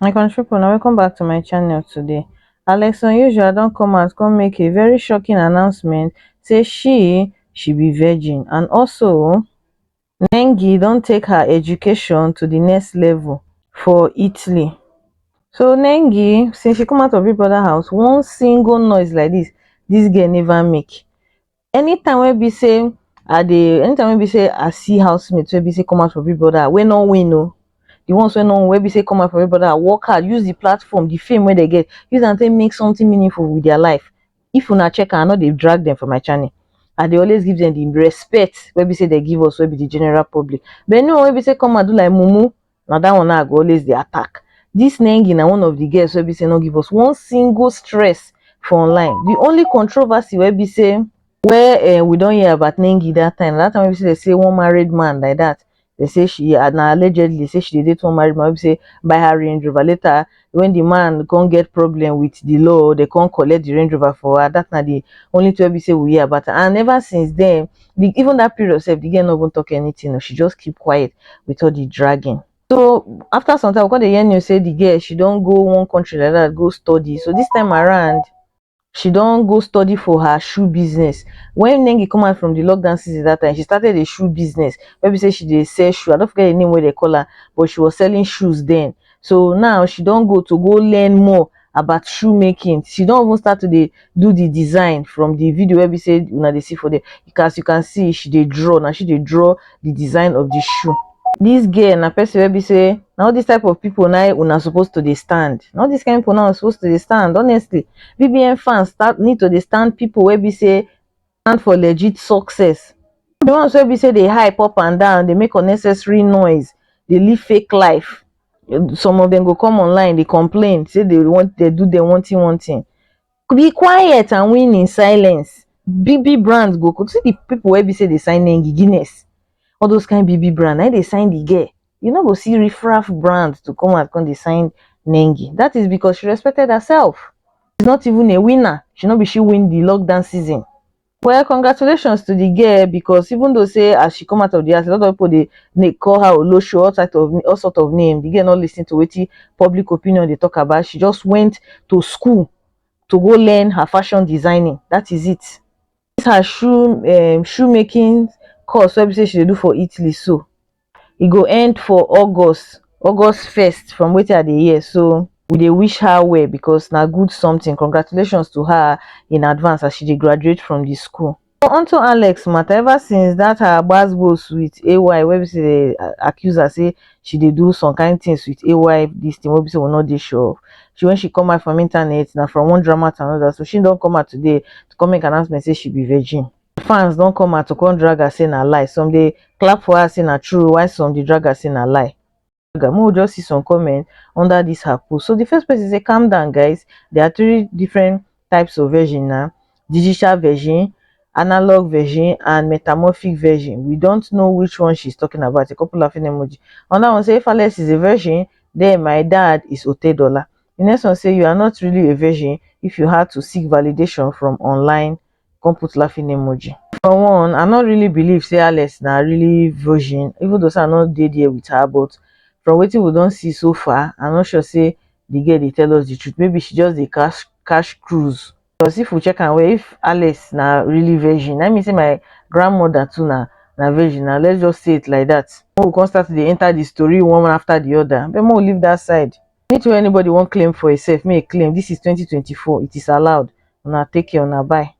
My country people, now welcome back to my channel today. Alex Unusual don come out come make a very shocking announcement. Say she be virgin, and also Nengi don take her education to the next level for Italy. So Nengi, since she come out of Big Brother house, one single noise like this girl never make. Anytime wey be say I see housemates wey be say come out for Big Brother wey no win o, the ones wey no wey be say come out for everybody work hard, use the platform, the fame wey they get, use am take make something meaningful with their life. If una check am, I no dey drag them for my channel. I dey always give them the respect wey be say they give us, wey be the general public. But anyone wey be say come and do like mumu, na that one I go always dey attack. This Nengi na one of the girls wey be say no give us one single stress for online. The only controversy wey be say where we don hear about Nengi that time wey be say they say one married man like that, they say she na allegedly say she dey date one married man wey be say buy her Range Rover. Later when the man come get problem with the law, they come collect the Range Rover for her. That na the only thing wey be say we hear about her. And ever since then, even that period sef, the girl no even talk anything. She just keep quiet with all the dragging. So after some time we come dey hear news say the girl she don go one country like that go study. So this time around she don go study for her shoe business. When Nengi come out from the lockdown season that time, she started a shoe business. Maybe say she dey sell shoe. I don't forget the name where they call her, but she was selling shoes then. So now she don't go learn more about shoemaking. She don't even start to do the design from the video where we say now they see for the, because you can see she dey draw. Now she dey draw the design of the shoe. This girl na person wey be say now this type of people now una supposed to dey stand. Now this kind of people now supposed to dey stand. Honestly, BBN fans need to dey stand people wey be say stand for legit success. The ones wey be say they hype up and down, they make unnecessary noise, they live fake life. Some of them go come online, they complain, say they do their one thing. Be quiet and win in silence. BB brands go see the people wey be say they sign Nengi Guinness. All those kind BB brand, now they sign the girl. You know, go see riffraff brands to come out and they sign Nengi. That is because she respected herself. She's not even a winner. She win the lockdown season. Well, congratulations to the girl, because even though say as she come out of the house, a lot of people they call her Olosho, all sort of name. The girl not listening to what public opinion they talk about. She just went to school to go learn her fashion designing. That is it. This her shoemaking course wey be say she dey do for Italy, so e go end for August 1st from wetin I dey hear. So we dey wish her well, because na good something. Congratulations to her in advance as she dey graduate from the school. Unto Alex matter, ever since that her gbasgbos with AY wey be say they accuse her say she dey do some kind things with AY, this thing wey be say we no dey sure of. When she come out from internet, now from one drama to another, so she don't come out today to come make announcement say she be virgin. Fans don't come out to come drag her say na lie. Some dey clap for her say na true, while some dey drag her say na lie. We'll just see some comment under this her post. So the first person say, calm down guys, there are 3 different types of version now: digital version, analog version, and metamorphic version. We don't know which one she's talking about. A couple laughing emoji. Another one say, if Alex is a virgin, then my dad is Otedola. The next one say, you are not really a virgin if you had to seek validation from online. Come put laughing emoji. For one, I not really believe say Alex na really virgin, even though I not dey there with her, but from wetin we don't see so far, I'm not sure say the girl they tell us the truth. Maybe she just the cash cruise. Because if we check and where, if Alex na really virgin, let me say my grandmother too na virgin. Now let's just say it like that. We can start to enter the story one after the other. But more leave that side. Anything anybody won't claim for herself, may claim. This is 2024. It is allowed. Now take care. Now bye.